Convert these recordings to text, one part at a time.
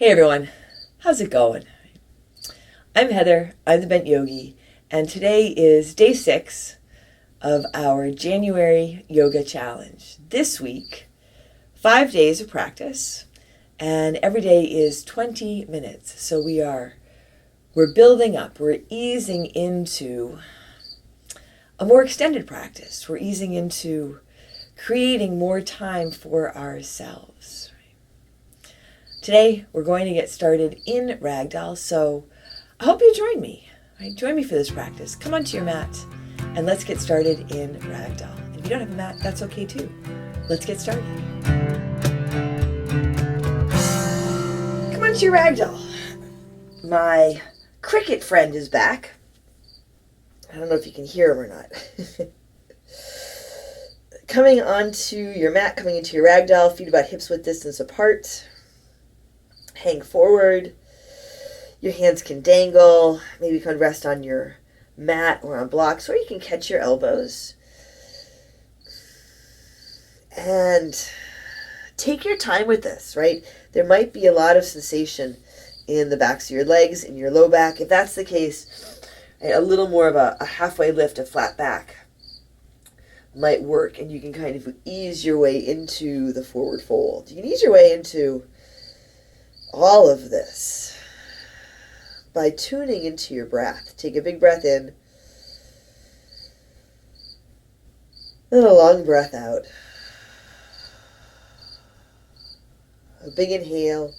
Hey everyone, how's it going? I'm Heather, I'm the Bent Yogi, and today is day 6 of our January Yoga Challenge. This week, 5 days of practice, and every day is 20 minutes. So we're building up, we're easing into a more extended practice. We're easing into creating more time for ourselves. Today, we're going to get started in Ragdoll, so I hope you join me. Right? Join me for this practice. Come onto your mat, and let's get started in Ragdoll. And if you don't have a mat, that's okay too. Let's get started. Come onto your Ragdoll. My cricket friend is back. I don't know if you can hear him or not. Coming onto your mat, coming into your Ragdoll, feet about hips width distance apart. Hang forward. Your hands can dangle. Maybe you can rest on your mat or on blocks, or you can catch your elbows. And take your time with this, right? There might be a lot of sensation in the backs of your legs, in your low back. If that's the case, a little more of a halfway lift, a flat back might work, and you can kind of ease your way into the forward fold. You can ease your way into all of this by tuning into your breath. Take a big breath in, then a long breath out. A big inhale,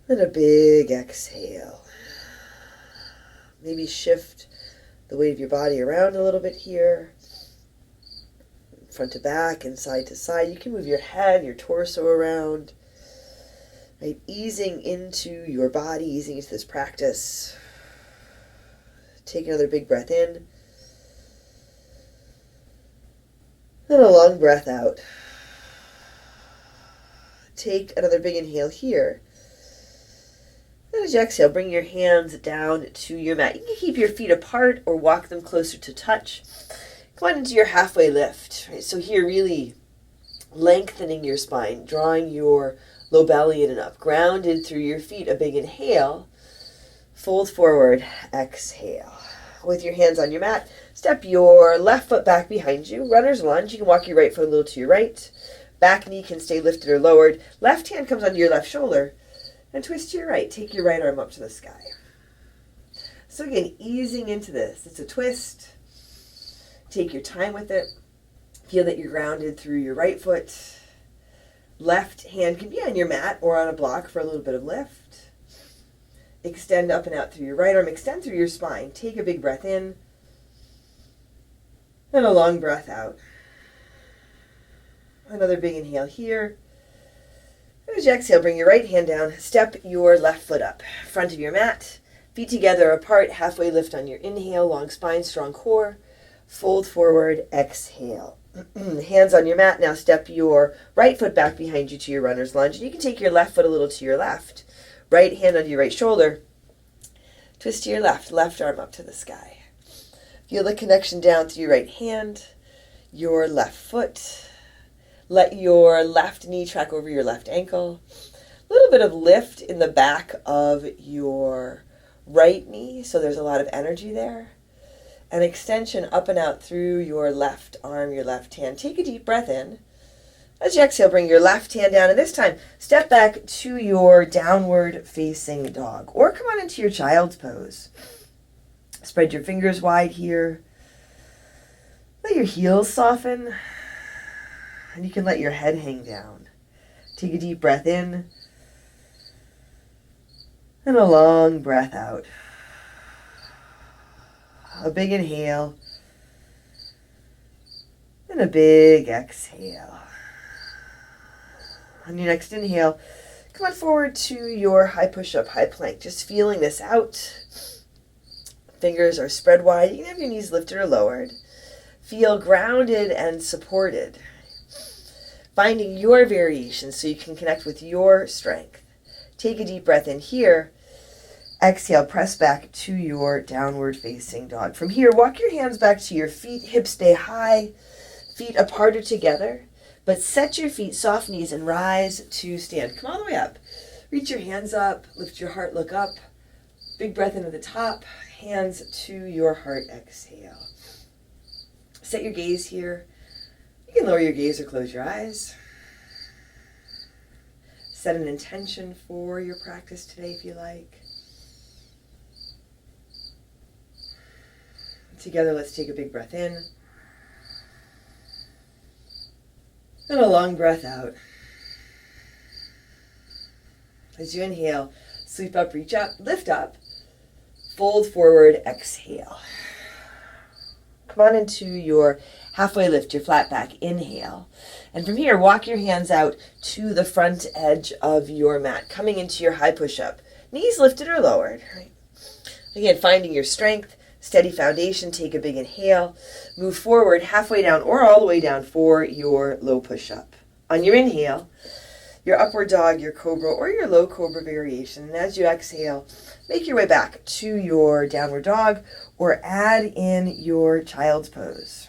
then a big exhale. Maybe shift the weight of your body around a little bit here. Front to back and side to side. You can move your head, your torso around. Right? Easing into your body, easing into this practice. Take another big breath in. Then a long breath out. Take another big inhale here. Then as you exhale, bring your hands down to your mat. You can keep your feet apart or walk them closer to touch. Come on into your halfway lift. Right? So here, really lengthening your spine, drawing your low belly in and up. Grounded through your feet, a big inhale. Fold forward, exhale. With your hands on your mat, step your left foot back behind you. Runner's lunge. You can walk your right foot a little to your right. Back knee can stay lifted or lowered. Left hand comes onto your left shoulder. And twist to your right. Take your right arm up to the sky. So again, easing into this. It's a twist. Take your time with it. Feel that you're grounded through your right foot. Left hand can be on your mat or on a block for a little bit of lift. Extend up and out through your right arm. Extend through your spine. Take a big breath in. And a long breath out. Another big inhale here. As you exhale, bring your right hand down. Step your left foot up. Front of your mat. Feet together apart. Halfway lift on your inhale. Long spine, strong core. Fold forward, exhale. Hands on your mat. Now step your right foot back behind you to your runner's lunge. And you can take your left foot a little to your left. Right hand on your right shoulder. Twist to your left. Left arm up to the sky. Feel the connection down through your right hand. Your left foot. Let your left knee track over your left ankle. A little bit of lift in the back of your right knee. So there's a lot of energy there. An extension up and out through your left arm, your left hand. Take a deep breath in. As you exhale, bring your left hand down. And this time, step back to your downward facing dog. Or come on into your child's pose. Spread your fingers wide here. Let your heels soften. And you can let your head hang down. Take a deep breath in. And a long breath out. A big inhale, and a big exhale. On your next inhale, come on forward to your high push-up, high plank. Just feeling this out. Fingers are spread wide. You can have your knees lifted or lowered. Feel grounded and supported. Finding your variation so you can connect with your strength. Take a deep breath in here. Exhale, press back to your downward facing dog. From here, walk your hands back to your feet. Hips stay high, feet apart or together. But set your feet, soft knees, and rise to stand. Come all the way up. Reach your hands up, lift your heart, look up. Big breath into the top, hands to your heart, exhale. Set your gaze here. You can lower your gaze or close your eyes. Set an intention for your practice today if you like. Together, let's take a big breath in. And a long breath out. As you inhale, sweep up, reach up, lift up, fold forward, exhale. Come on into your halfway lift, your flat back, inhale. And from here, walk your hands out to the front edge of your mat, coming into your high push-up. Knees lifted or lowered. Right? Again, finding your strength, steady foundation, take a big inhale. Move forward, halfway down or all the way down for your low push-up. On your inhale, your upward dog, your cobra, or your low cobra variation. And as you exhale, make your way back to your downward dog or add in your child's pose.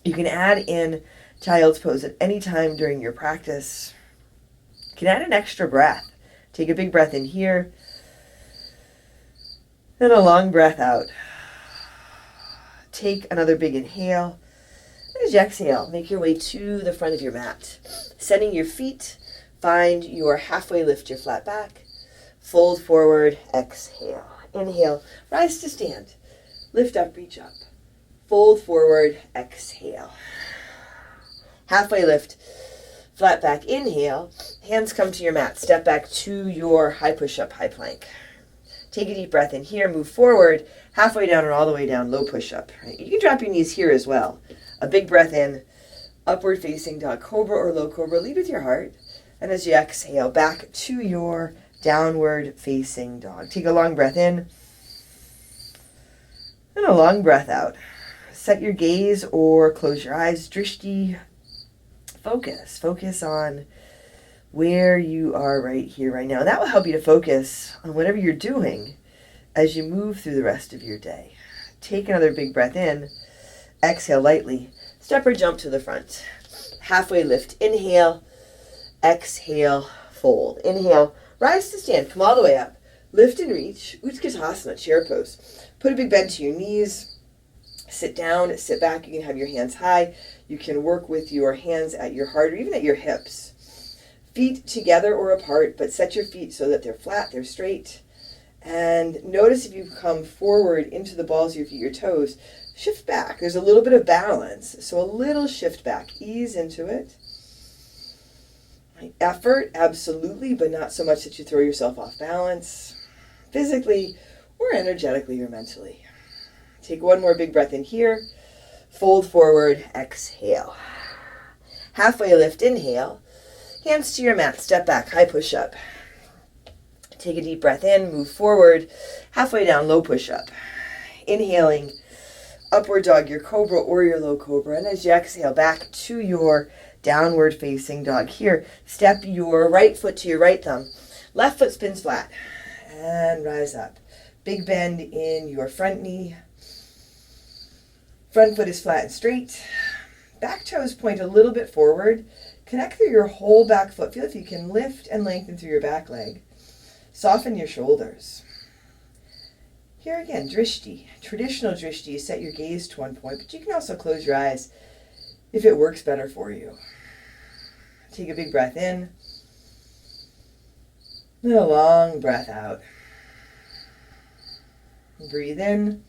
You can add in child's pose at any time during your practice. You can add an extra breath. Take a big breath in here and a long breath out. Take another big inhale. As you exhale, make your way to the front of your mat. Setting your feet, find your halfway lift, your flat back. Fold forward, exhale. Inhale, rise to stand. Lift up, reach up. Fold forward, exhale. Halfway lift, flat back, inhale. Hands come to your mat. Step back to your high push-up, high plank. Take a deep breath in here, move forward, halfway down or all the way down, low push-up. Right? You can drop your knees here as well. A big breath in, upward facing dog, cobra or low cobra. Lead with your heart. And as you exhale, back to your downward facing dog. Take a long breath in and a long breath out. Set your gaze or close your eyes. Drishti, focus on where you are right here, right now. And that will help you to focus on whatever you're doing as you move through the rest of your day. Take another big breath in. Exhale lightly. Step or jump to the front. Halfway lift. Inhale. Exhale. Fold. Inhale. Rise to stand. Come all the way up. Lift and reach. Utkatasana, chair pose. Put a big bend to your knees. Sit down, sit back. You can have your hands high. You can work with your hands at your heart or even at your hips. Feet together or apart, but set your feet so that they're flat, they're straight. And notice if you come forward into the balls of your feet, your toes, shift back. There's a little bit of balance, so a little shift back. Ease into it. Effort, absolutely, but not so much that you throw yourself off balance, physically or energetically or mentally. Take one more big breath in here. Fold forward, exhale. Halfway lift, inhale. Hands to your mat, step back, high push up. Take a deep breath in, move forward, halfway down, low push up. Inhaling, upward dog, your cobra or your low cobra. And as you exhale, back to your downward facing dog. Here, step your right foot to your right thumb. Left foot spins flat. And rise up. Big bend in your front knee. Front foot is flat and straight. Back toes point a little bit forward. Connect through your whole back foot. Feel if you can lift and lengthen through your back leg. Soften your shoulders. Here again, drishti. Traditional drishti is set your gaze to one point, but you can also close your eyes if it works better for you. Take a big breath in. And a long breath out. Breathe in.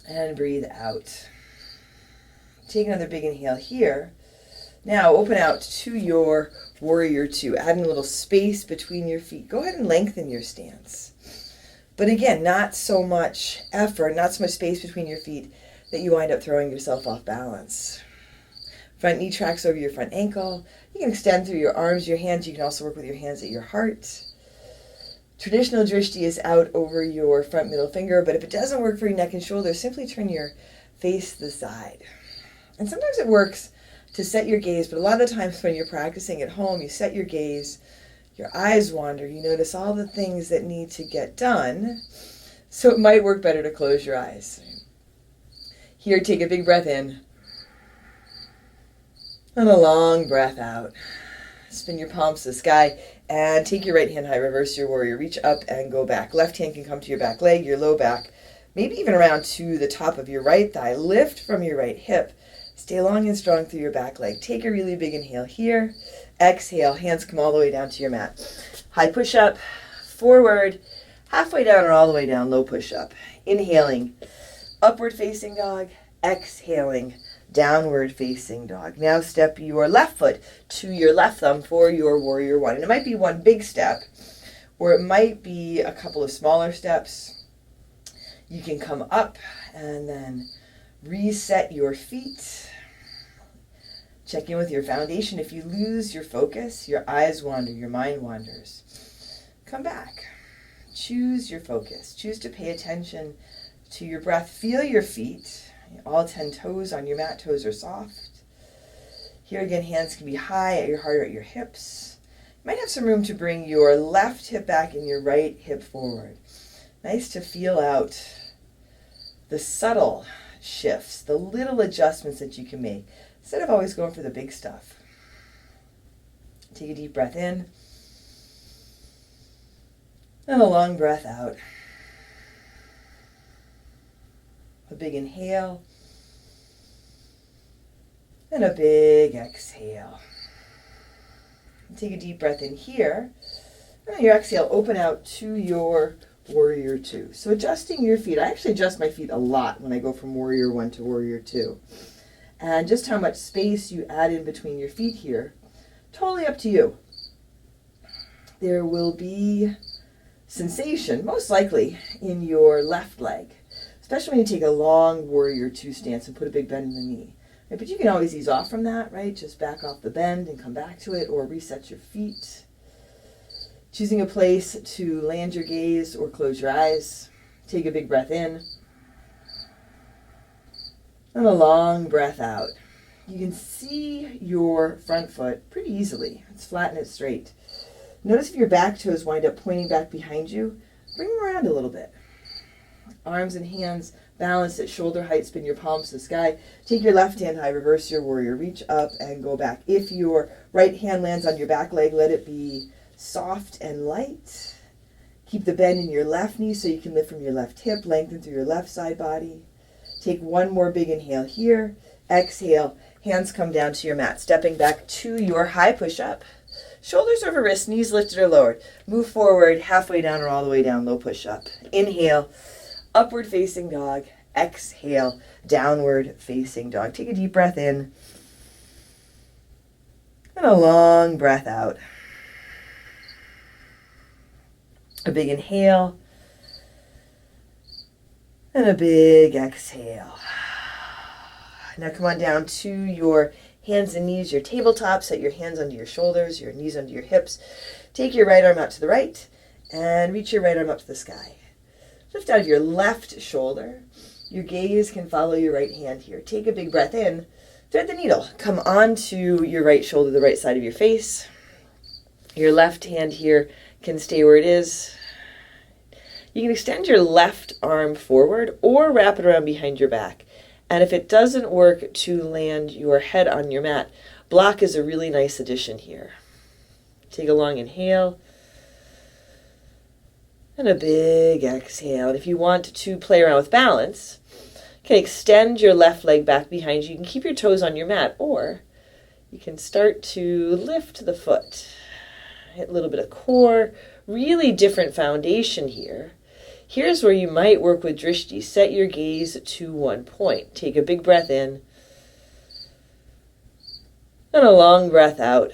And breathe out. Take another big inhale here. Now open out to your warrior two. Add in a little space between your feet. Go ahead and lengthen your stance. But again, not so much effort, not so much space between your feet that you wind up throwing yourself off balance. Front knee tracks over your front ankle. You can extend through your arms, your hands. You can also work with your hands at your heart. Traditional drishti is out over your front middle finger, but if it doesn't work for your neck and shoulders, simply turn your face to the side. And sometimes it works to set your gaze, but a lot of the times when you're practicing at home, you set your gaze, your eyes wander, you notice all the things that need to get done, so it might work better to close your eyes. Here, take a big breath in. And a long breath out. Spin your palms to the sky and take your right hand high, reverse your warrior. Reach up and go back. Left hand can come to your back leg, your low back, maybe even around to the top of your right thigh. Lift from your right hip. Stay long and strong through your back leg. Take a really big inhale here. Exhale, hands come all the way down to your mat. High push up, forward, halfway down or all the way down, low push up. Inhaling, upward facing dog. Exhaling, downward facing dog. Now step your left foot to your left thumb for your warrior one. And it might be one big step, or it might be a couple of smaller steps. You can come up and then reset your feet. Check in with your foundation. If you lose your focus, your eyes wander, your mind wanders, come back. Choose your focus. Choose to pay attention to your breath. Feel your feet. All 10 toes on your mat. Toes are soft. Here again, hands can be high at your heart or at your hips. You might have some room to bring your left hip back and your right hip forward. Nice to feel out the subtle shifts, the little adjustments that you can make, instead of always going for the big stuff. Take a deep breath in and a long breath out. A big inhale and a big exhale. Take a deep breath in here. And on your exhale, open out to your warrior two. So adjusting your feet. I actually adjust my feet a lot when I go from warrior one to warrior two. And just how much space you add in between your feet here, totally up to you. There will be sensation, most likely, in your left leg, especially when you take a long warrior two stance and put a big bend in the knee. Right? But you can always ease off from that, right? Just back off the bend and come back to it, or reset your feet. Choosing a place to land your gaze or close your eyes. Take a big breath in. And a long breath out. You can see your front foot pretty easily. It's flat and it's straight. Notice if your back toes wind up pointing back behind you, bring them around a little bit. Arms and hands balanced at shoulder height, spin your palms to the sky. Take your left hand high, reverse your warrior. Reach up and go back. If your right hand lands on your back leg, let it be soft and light. Keep the bend in your left knee so you can lift from your left hip, lengthen through your left side body. Take one more big inhale here. Exhale, hands come down to your mat, stepping back to your high push-up. Shoulders over wrists, knees lifted or lowered. Move forward, halfway down or all the way down, low push-up. Inhale, upward facing dog. Exhale, downward facing dog. Take a deep breath in and a long breath out. A big inhale and a big exhale. Now come on down to your hands and knees, your tabletop. Set your hands under your shoulders, your knees under your hips. Take your right arm out to the right and reach your right arm up to the sky. Lift out of your left shoulder. Your gaze can follow your right hand here. Take a big breath in. Thread the needle. Come onto your right shoulder, the right side of your face. Your left hand here can stay where it is. You can extend your left arm forward or wrap it around behind your back. And if it doesn't work to land your head on your mat, block is a really nice addition here. Take a long inhale and a big exhale. And if you want to play around with balance, you can extend your left leg back behind you. You can keep your toes on your mat, or you can start to lift the foot. Hit a little bit of core, really different foundation here. Here's where you might work with drishti. Set your gaze to one point. Take a big breath in and a long breath out.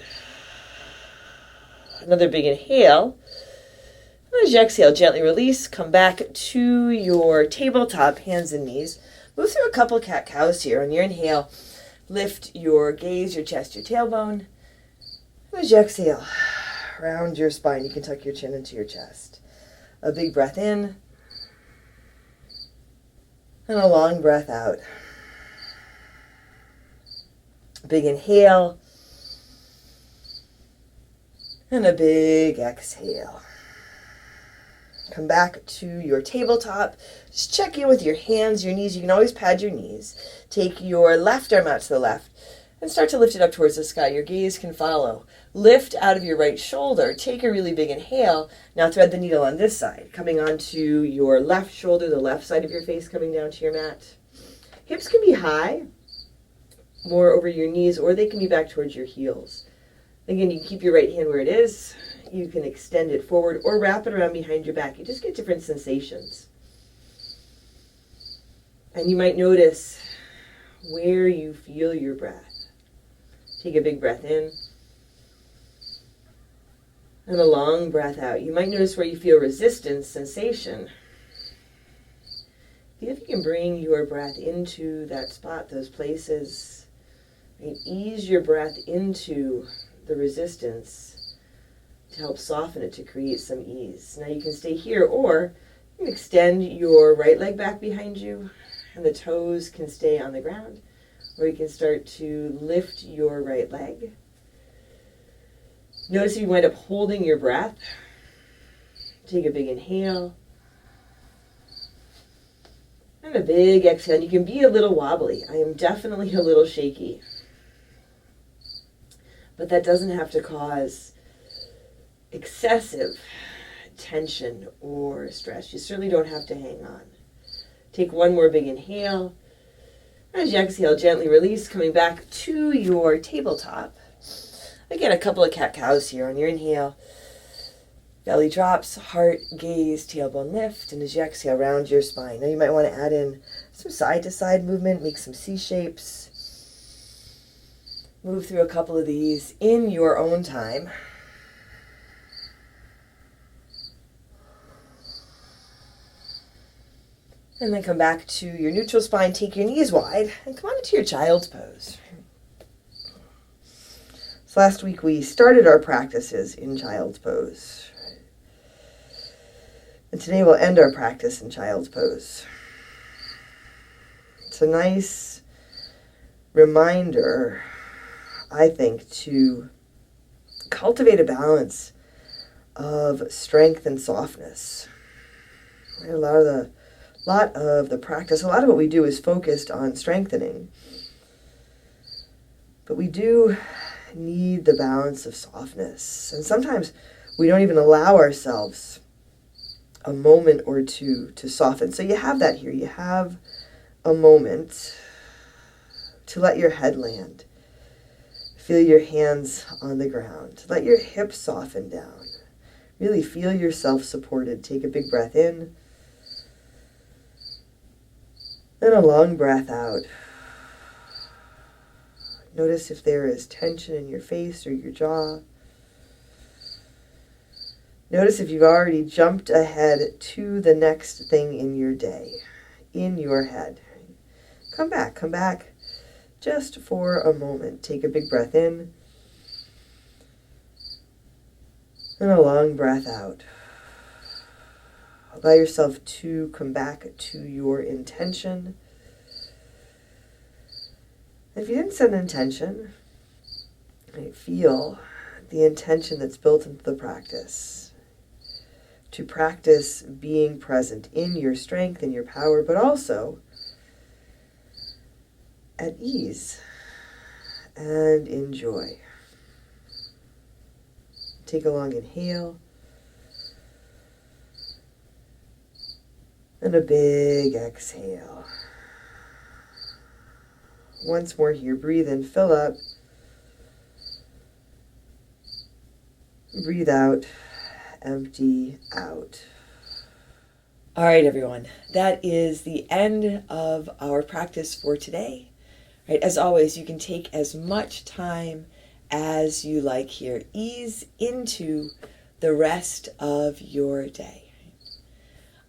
Another big inhale. As you exhale, gently release. Come back to your tabletop, hands and knees. Move through a couple cat-cows here. On your inhale, lift your gaze, your chest, your tailbone. As you exhale, round your spine. You can tuck your chin into your chest. A big breath in and a long breath out. Big inhale and a big exhale. Come back to your tabletop. Just check in with your hands, your knees. You can always pad your knees. Take your left arm out to the left And start to lift it up towards the sky. Your gaze can follow. Lift out of your right shoulder. Take a really big inhale. Now thread the needle on this side, coming onto your left shoulder, the left side of your face coming down to your mat. Hips can be high, more over your knees, or they can be back towards your heels. Again, you can keep your right hand where it is. You can extend it forward or wrap it around behind your back. You just get different sensations. And you might notice where you feel your breath. Take a big breath in and a long breath out. You might notice where you feel resistance, sensation. See if you can bring your breath into that spot, those places, and ease your breath into the resistance to help soften it, to create some ease. Now you can stay here, or you can extend your right leg back behind you and the toes can stay on the ground, or you can start to lift your right leg. Notice if you wind up holding your breath. Take a big inhale and a big exhale. You can be a little wobbly. I am definitely a little shaky. But that doesn't have to cause excessive tension or stress. You certainly don't have to hang on. Take one more big inhale. As you exhale, gently release, coming back to your tabletop. Again, a couple of cat-cows here on your inhale. Belly drops, heart, gaze, tailbone lift, and as you exhale, round your spine. Now you might want to add in some side-to-side movement, make some C shapes. Move through a couple of these in your own time. And then come back to your neutral spine, take your knees wide, and come on into your child's pose. So last week we started our practices in child's pose. And today we'll end our practice in child's pose. It's a nice reminder, I think, to cultivate a balance of strength and softness. A lot of the practice, a lot of what we do is focused on strengthening. But we do need the balance of softness. And sometimes we don't even allow ourselves a moment or two to soften. So you have that here. You have a moment to let your head land. Feel your hands on the ground. Let your hips soften down. Really feel yourself supported. Take a big breath in. And a long breath out. Notice if there is tension in your face or your jaw. Notice if you've already jumped ahead to the next thing in your day, in your head. Come back just for a moment. Take a big breath in and a long breath out. Allow yourself to come back to your intention. If you didn't set an intention, feel the intention that's built into the practice. To practice being present in your strength and your power, but also at ease and in joy. Take a long inhale. And a big exhale. Once more here, breathe in, fill up. Breathe out, empty out. All right, everyone. That is the end of our practice for today. Right, as always, you can take as much time as you like here. Ease into the rest of your day.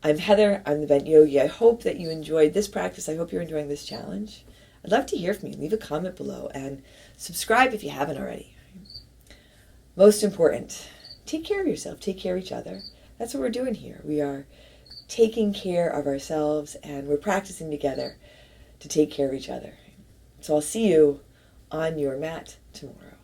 I'm Heather. I'm the Bent Yogi. I hope that you enjoyed this practice. I hope you're enjoying this challenge. I'd love to hear from you. Leave a comment below and subscribe if you haven't already. Most important, take care of yourself. Take care of each other. That's what we're doing here. We are taking care of ourselves and we're practicing together to take care of each other. So I'll see you on your mat tomorrow.